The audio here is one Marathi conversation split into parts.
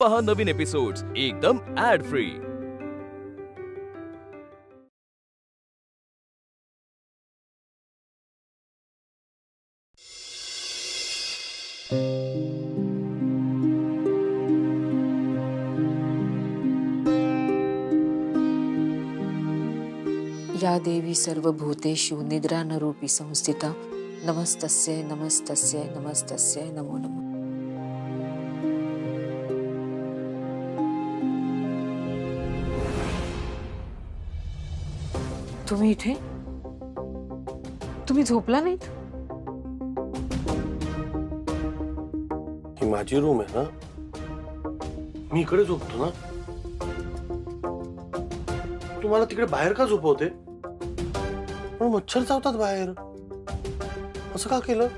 पहा नवीन एपिसोड्स एकदम ऍड फ्री। या देवी सर्वभूतेषु निद्रा न रूपी संस्थिता नमस्तस्यै नमस्तस्यै नमस्तस्यै नमो नमः। तुम्ही इथे? तुम्ही झोपला नाहीत? ही माझी रूम आहे ना, मी इकडे झोपतो ना। तुम्हाला तिकडे बाहेर का झोपवते? पण मच्छर चावतात बाहेर, असं का केलं?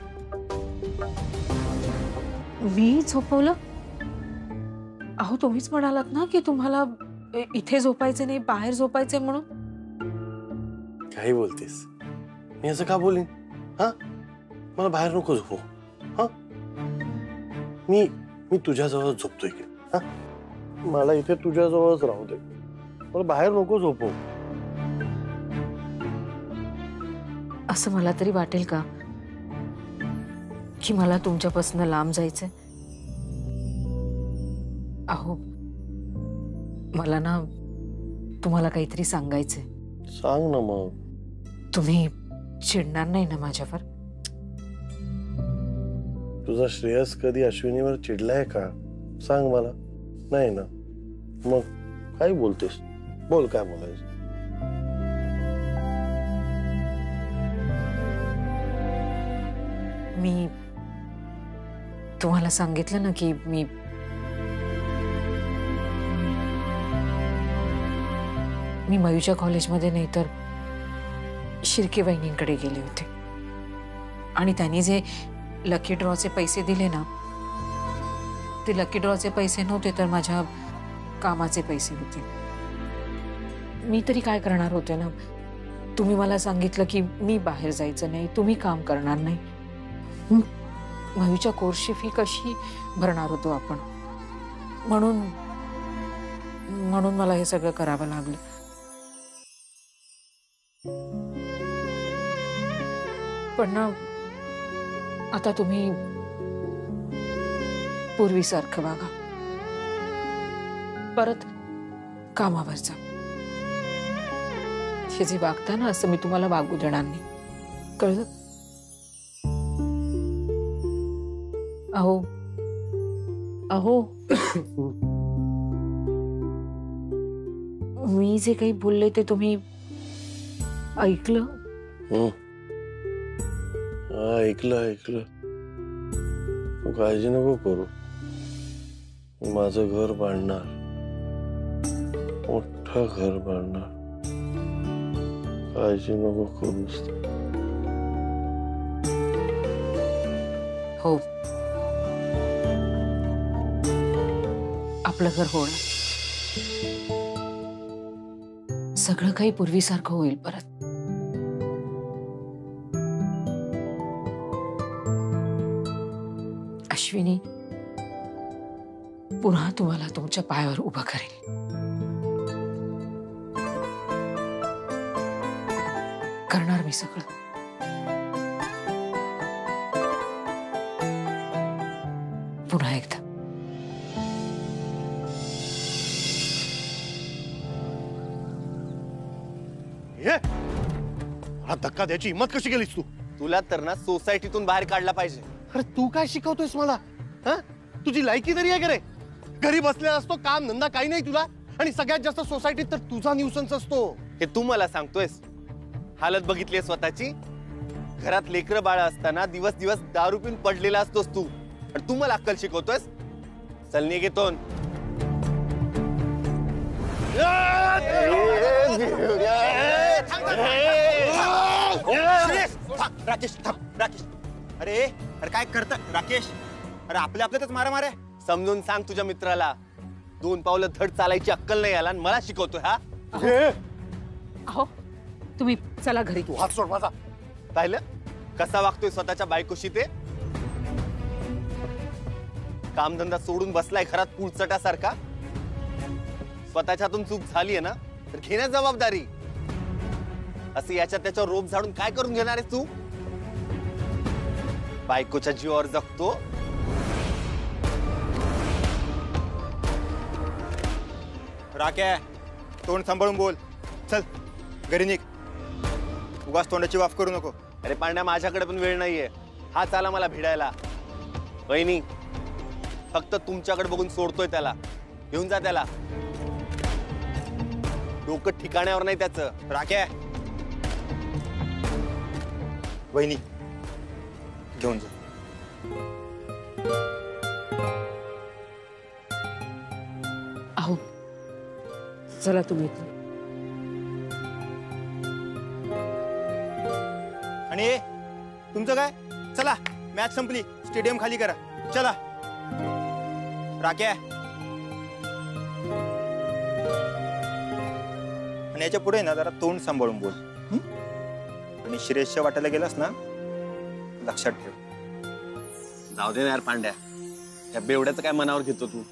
मी झोपवलं? अहो तुम्हीच म्हणालात ना की तुम्हाला इथे झोपायचे नाही, बाहेर झोपायचे म्हणून। काही बोलतेस? मी असं का बोलीन? हा, मला बाहेर नको झोपू। हा, मी तुझ्याजवळ झोपतोय की हा, मला इथे तुझ्याजवळच राहू दे, मला बाहेर नको झोपू। असं मला तरी वाटेल का की मला तुमच्यापासून लांब जायचंय? अहो मला ना तुम्हाला काहीतरी सांगायचंय। सांग ना मग। तुम्ही चिडणार नाही ना माझ्यावर? तुझा श्रेयस कधी अश्विनीवर चिडलाय का? सांग मला। नाही ना, मग काय बोलतेस? बोल, काय बोलायचं? मी तुम्हाला सांगितलं ना की मी मयूच्या कॉलेजमध्ये नाही तर शिर्के वहिनींकडे गेले होते आणि त्यांनी जे लकी ड्रॉचे पैसे दिले ना, ते लकी ड्रॉचे पैसे नव्हते तर माझ्या कामाचे पैसे होते। मी तरी काय करणार होते ना, तुम्ही मला सांगितलं की मी बाहेर जायचं नाही, तुम्ही काम करणार नाही, मयूच्या कोर्सची फी कशी भरणार होतो आपण, म्हणून मला हे सगळं करावं लागलं। पण ना आता तुम्ही पूर्वीसारखं वागा, परत कामावर जा। हे जे वागता ना असं मी तुम्हाला वागू देणार नाही, कळलं? अहो अहो मी जे काही बोलले ते तुम्ही ऐकलं? ऐकलं। तू काळजी नको करू, मी माझं घर बांधणार, मोठं घर बांधणार, काळजी नको करूस। हो, आपलं घर होणार, सगळं काही पूर्वीसारखं होईल परत। अश्विनी पुन्हा तुम्हाला तुमच्या पायावर उभं करेल। करणार मी सगळं। पुन्हा एकदा मला धक्का द्यायची हिम्मत कशी केलीस तू? तुला तर ना सोसायटीतून बाहेर काढला पाहिजे। अरे तू काय शिकवतोयस मला? हा, तुझी लायकी तरी आहे का रे? घरी बसलेला असतो, काम धंदा काही नाही तुला, आणि सगळ्यात जास्त सोसायटीत तर तुझा न्यूसन्स असतो। हे तू मला सांगतोयस? हालत बघितली स्वतःची? घरात लेकरं बाळ असताना दिवस दिवस दारू पिऊन पडलेला असतोस तू, आणि तू मला अक्कल शिकवतोयस? चल निघेतोन। राकेश थांब, राकेश। अरे काय करता राकेश? अरे आपल्यातच मारा आहे। समजून सांग तुझ्या मित्राला, 2 पावलं धड चालायची अक्कल नाही आला आणि मला शिकवतोय हा? अहो तुम्ही चला घरी। तू हात सोड माझा। पाहिलं कसा वागतोय स्वतःच्या बायकोशी ते? कामधंदा सोडून बसलाय घरात पुळचटासारखा. स्वतःच्या हातून चूक झालीये ना तर घेण्या जबाबदारी. असं याच्या त्याच्यावर रोप झाडून काय करून घेणार आहेस तू? बायकोच्या जीवावर जगतो. राख्या, तोंड सांभाळून बोल. चल घरी निघ. उगाच तोंडाची वाफ करू नको. अरे पांड्या, माझ्याकडे पण वेळ नाहीये. हा चाला मला भिडायला. वहिनी, फक्त तुमच्याकडे बघून सोडतोय त्याला. घेऊन जा त्याला. डोकं ठिकाण्यावर नाही त्याचं. राख्या, वहिनी घेऊन जा. अहो चला तुम्ही इथं. आणि ए, तुमचं काय? चला, मॅच संपली. स्टेडियम खाली करा. चला. राख्या, आणि याच्या पुढे ना जरा तोंड सांभाळून बोल. आणि श्रेयसच्या वाट्याला गेलास ना, लक्षात ठेव. जाऊ दे ना यार पांड्या, या बेवड्याचं काय मनावर घेतो तू?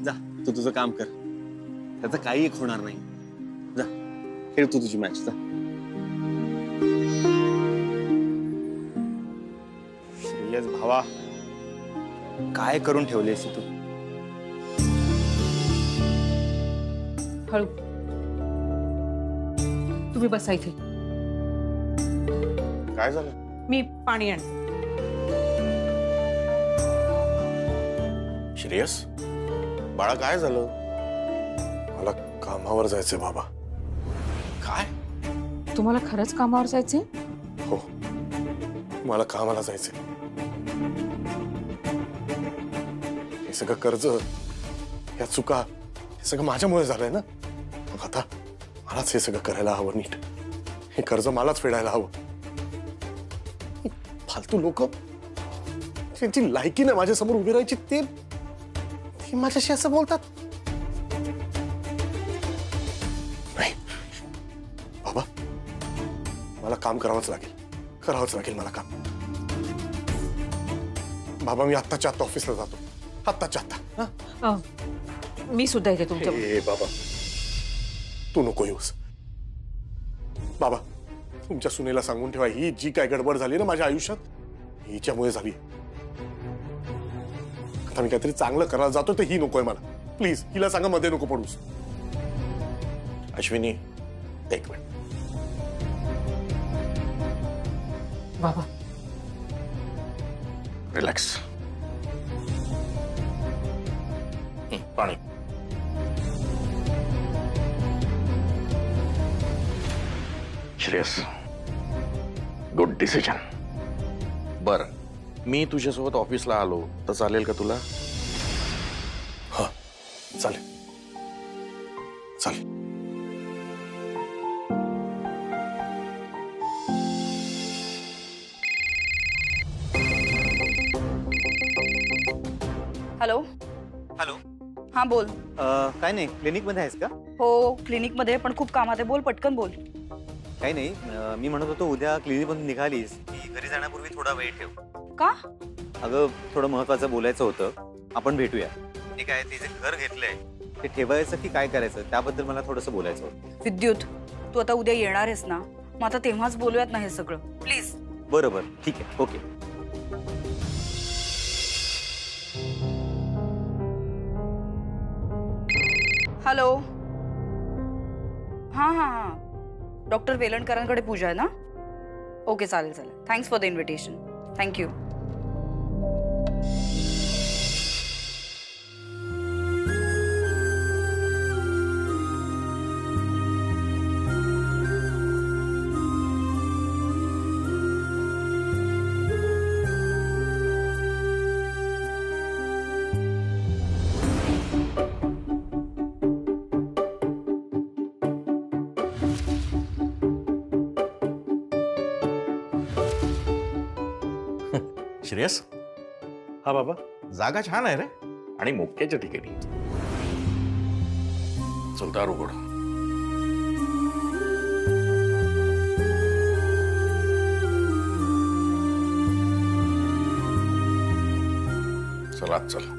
जा, तू तुझं काम कर. त्याचं काही एक होणार नाही. जा, खेळ तू तुझी मॅच. जा. श्रेयस भावा, काय करून ठेवलेस तू? हळू. तुम्ही बसा इथे. काय झालं? मी पाणी आण. श्रेयस, बाळा काय झालं? मला कामावर जायचंय बाबा. काय? तुम्हाला खरंच कामावर जायचंय? हो, मला कामाला जायचंय. हे सगळं कर्ज, या चुका, हे सगळं माझ्यामुळे झालंय ना. मग आता मलाच हे सगळं करायला हवं नीट. हे कर्ज मलाच फेडायला हवं. फालतू लोक, त्यांची लायकी ना माझ्या समोर उभी राहायची, ते माझ्याशी असं बोलतात. नाही बाबा, मला काम करावंच लागेल मला काम. बाबा, मी आत्ताच्या आत्ता ऑफिसला जातो. आत्ताच्या आत्ता. मी सुद्धा येते तुमच्या. बाबा, तू नको येऊस. बाबा, तुमच्या सुनेला सांगून ठेवा, ही जी काय गडबड झाली ना माझ्या आयुष्यात, हिच्यामुळे झाली. आता मी काहीतरी चांगलं करायला जातो, तर ही नकोय मला. प्लीज हिला सांगा मध्ये नको पडूस. अश्विनी, एक मिनिट. बाबा, रिलॅक्स. पाणी. Shreyas, good decision. बर, मी तुझ्यासोबत ऑफिसला आलो तर चालेल का तुला? हा, चालेल चालेल. हॅलो. हॅलो. हाँ बोल. काय नाही, क्लिनिक मध्ये आहेस का? हो, क्लिनिक मध्ये, पण खूप कामात आहे. बोल, पटकन बोल. काही नाही, मी म्हणत होतो उद्या क्लिनिक मधून निघालीस की घरी जाण्यापूर्वी थोडा वेळ ठेव. का? अगं, थोडं महत्वाचं बोलायचं होतं. आपण भेटूया. ठीक आहे, ते जे घर घेतलंय ते ठेवायचं की काय करायचं त्याबद्दल मला थोडंसं बोलायचं होतं. विद्युत, तू आता उद्या येणार आहेस ना, मग आता तेव्हाच बोलूयात ना हे सगळं, प्लीज. बरोबर, ठीक आहे, ओके. हॅलो. हां हां हां, डॉक्टर वेलणकरांकडे पूजा आहे ना? ओके, चालेल चालेल. Thanks for the invitation. Thank you. Shreyas, हा बाबा. जागा छान आहे रे, आणि मोक्याच्या ठिकाणी. चल, दार उघड. चल आत चल.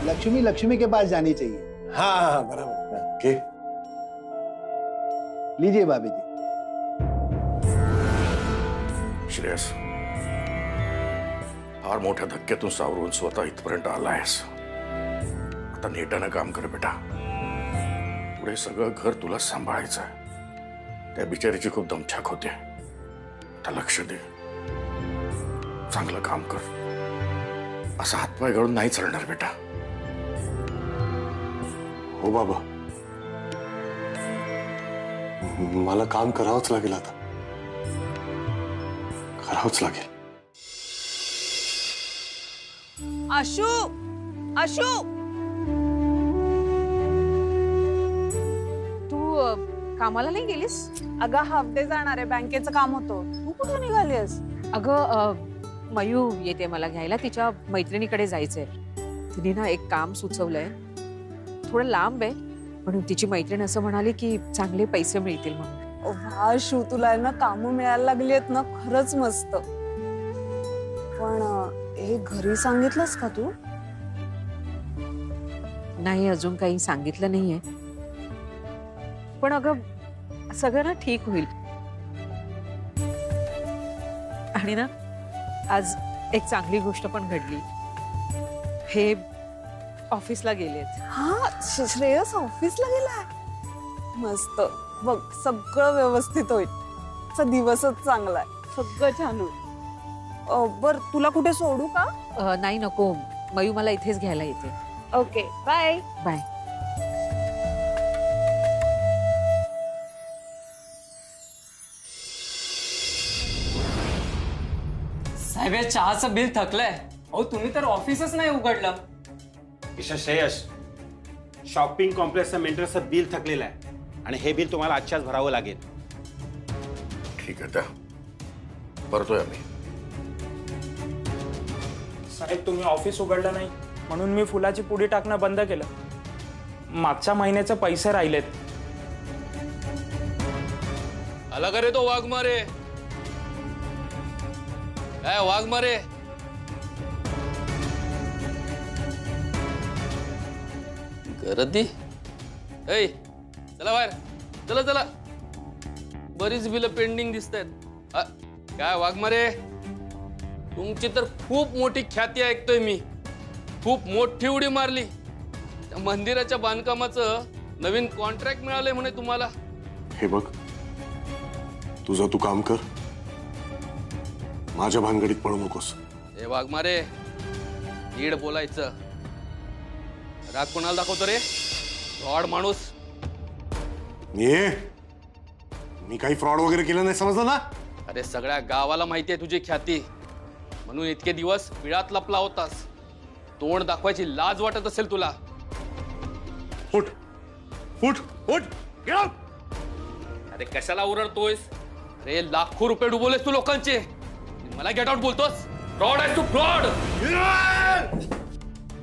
लक्ष्मी लक्ष्मी के पास जानी चाहिए. हाँ बराबर. ओके लीजिए भाभी जी. श्रेयस, फार मोठ्या धक्क्यातून सावरून स्वतः इथपर्यंत आलायस. आता नेटानं काम कर बेटा. पुढे सगळं घर तुला सांभाळायचं आहे. त्या बिचारीची खूप दमछाक होते. आता लक्ष दे, चांगलं काम कर. असा हातपाय घालून नाही चालणार बेटा. हो बाबा, मला काम करावंच लागेल. आता करावंच लागेल. आशू आशू तू कामाला नाही गेलीस? अगं हाफ डे जाणार आहे, बँकेचं काम होतं. तू कुठे निघालीस? अगं मयू येते मला घ्यायला. तिच्या मैत्रिणीकडे जायचंय. तिने ना एक काम सुचवलंय. थोडं लांब आहे, म्हणून तिची मैत्रीण असं म्हणाली की चांगले पैसे मिळतील म्हणून. आशू, तुला ना कामं मिळायला लागली आहेत ना, खरंच मस्त. पण हे घरी सांगितलंस का तू? नाही, अजून काही सांगितलं नाहीये. पण अगं सगळं ना ठीक होईल. आणि ना आज एक चांगली गोष्ट पण घडली. हे ऑफिसला गेलेत. हा, श्रेयस ऑफिसला गेलाय. मस्त. बघ, सगळं व्यवस्थित होईल. चा दिवसच चांगला आहे. सगळं छान होईल. बर, तुला कुठे सोडू का? नाही नको, मयू मला इथेच घ्यायला येते. Okay, bye bye. साहेब, या चहाचं बिल थकलंय. अहो, तुम्ही तर ऑफिसच नाही उघडलं. श्रेयस, शॉपिंग कॉम्प्लेक्सचं मेंटेनन्सचं बिल थकलेलं आहे आणि हे बिल तुम्हाला आजच्याच भरावं लागेल. ठीक आहे, त्या भरतोय आम्ही. साहेब, तुम्ही ऑफिस उघडलं नाही म्हणून मी फुलाची पुडी टाकणं बंद केलं. मागच्या महिन्याचे पैसे राहिलेत. आला का रे तो वाघमारे? काय वाघमारे? गर्दी? ऐ, चला बाहेर. चला चला, बरीच बिलं पेंडिंग दिसत आहेत. काय वाघमारे, तुमची तर खूप मोठी ख्याती ऐकतोय मी. खूप मोठी उडी मारली. त्या मंदिराच्या बांधकामाचं नवीन कॉन्ट्रॅक्ट मिळालंय म्हणे तुम्हाला. हे बघ, तुझं तू काम कर. माझ्या भानगडीत पडू नकोस. हे वाघमारे, नीड बोलायचं. राग कोणाला दाखवतो रे? फ्रॉड माणूस. मी काही फ्रॉड वगैरे केलं नाही, समजलं ना? अरे सगळ्या गावाला माहिती आहे तुझी ख्याती, म्हणून इतके दिवस पिळात लपला होतास. तोंड दाखवायची लाज वाटत असेल तुला. उठ उठ उठ, get out! अरे कशाला ओरडतोयस? अरे लाखो रुपये डुबवलेस तू लोकांचे, मला गेट आउट बोलतोस? फ्रॉड आहे तू, फ्रॉड.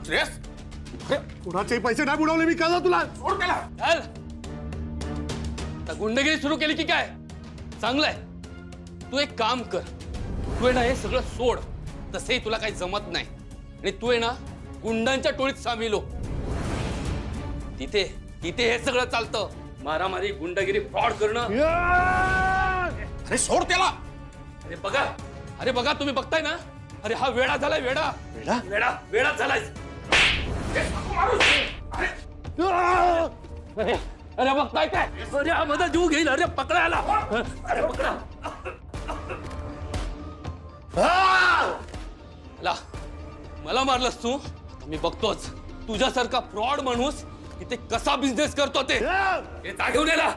श्रेयस, कुणाचे पैसे नाही बुडवले मी. कळलं तुला? सोड त्याला. चल. आता गुंडगिरी सुरू केली की काय? चांगलंय. तू एक काम कर, तू आहे ना हे सगळं सोड. तसंही तुला काही जमत नाही आणि तू आहे ना गुंडांच्या टोळीत सामील हो. तिथे तिथे हे सगळं चालतं. मारामारी, गुंडगिरी, फ्रॉड करणं. अरे सोड त्याला. अरे बघा तुम्ही बघताय ना. अरे हा वेडा झालाय. वेडा वेडा? वेडा वेडा झालाय. अरे बघताय काय. अरे हा माझा जीव घेईल. अरे पकडा याला. अरे पकडा. मला मारलंस तू. मी बघतोच तुझ्यासारखा फ्रॉड माणूस इथे कसा बिझनेस करतो ते. घेऊन याला.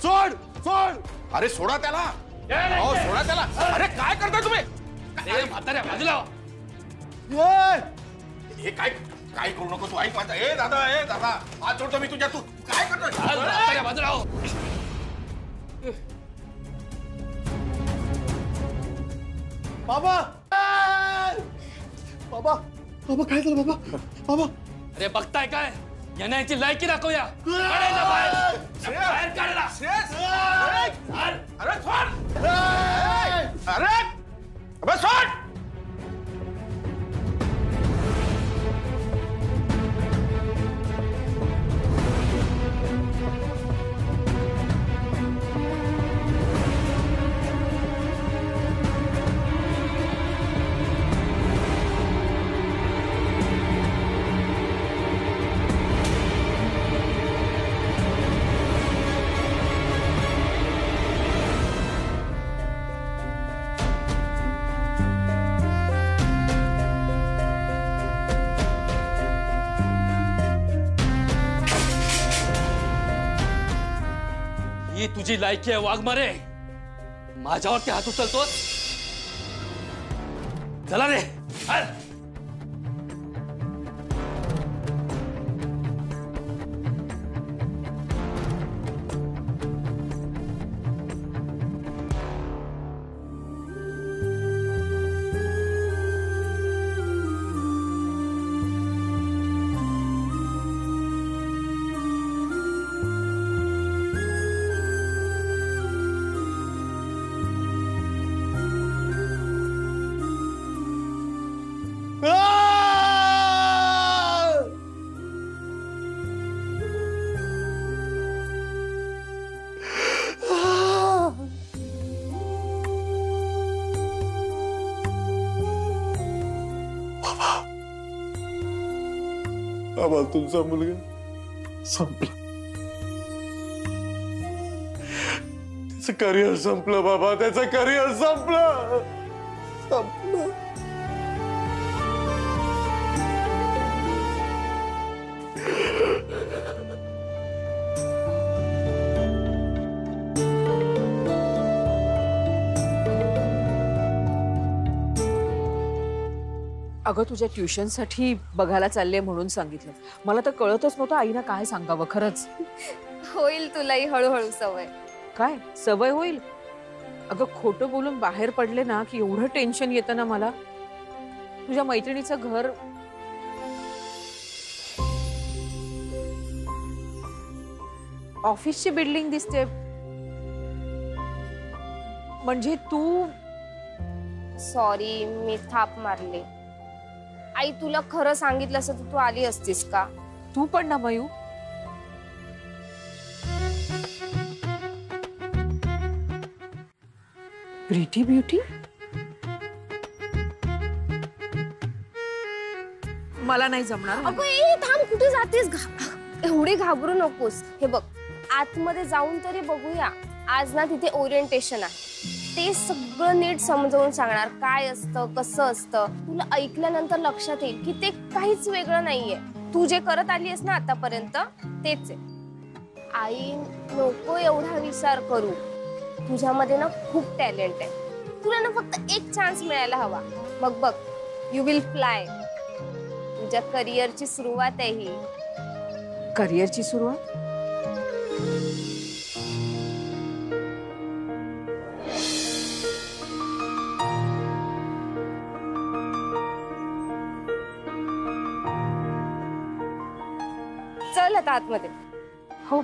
सोड सोड. अरे सोडा त्याला. सोडा त्याला. अरे काय करताय तुम्ही. म्हाताऱ्या बाजूला. हे काय काय करू नको तू. ऐक माझा. ए दादा हात जोडतो मी तुझ्या. तू काय करतोय. म्हाताऱ्या बाजूला. बाबा बाबा बाबा काय झालं बाबा. बाबा अरे बघताय काय. येण्याची लायकी दाखवूया. काढायला बाहेर. बाहेर काढायला. अरे सोड. अरे अबे सोड. ही तुझी लायकी आहे वाघमारे. माझ्यावरती हात उचलतोस. चला रे. बाबा तुमचा मुलगा संपला. त्याचं करिअर संपलं बाबा. त्याचं करिअर संपलं. अगं तुझ्या ट्युशनसाठी बघायला चालले म्हणून सांगितलं. मला तर कळतच नव्हतं आईना काय सांगावं. खरंच होईल तुलाही हळूहळू सवय. काय सवय होईल. अगं खोटं बोलून बाहेर पडले ना की एवढं टेन्शन येतं ना मला. तुझ्या मैत्रिणीचं घर ऑफिसची बिल्डिंग दिसते. म्हणजे तू. सॉरी मी थाप मारले. आई तुला खरं सांगितलं असं तर तू आली असतीस का. तू पण ना मयू. Pretty beauty. मला नाही जमणार. अगं ए थांब कुठे जातेस. एवढे घाबरू नकोस. हे बघ आतमध्ये जाऊन तरी बघूया. आज ना तिथे ओरिएंटेशन आहे. ते सगळं नीट समजावून सांगणार काय असतं कसं असतं. तुला ऐकल्यानंतर लक्षात येईल की ते काहीच वेगळं नाहीये. तू जे करत आली आहेस ना आतापर्यंत तेच आहे. आई नको एवढा विचार करू. तुझ्यामध्ये ना खूप टॅलेंट आहे. तुला ना फक्त एक चान्स मिळायला हवा. मग बघ यू विल फ्लाय. तुझ्या करिअरची सुरुवात आहे ही. करिअरची सुरुवात. चल आता आतमध्ये. हो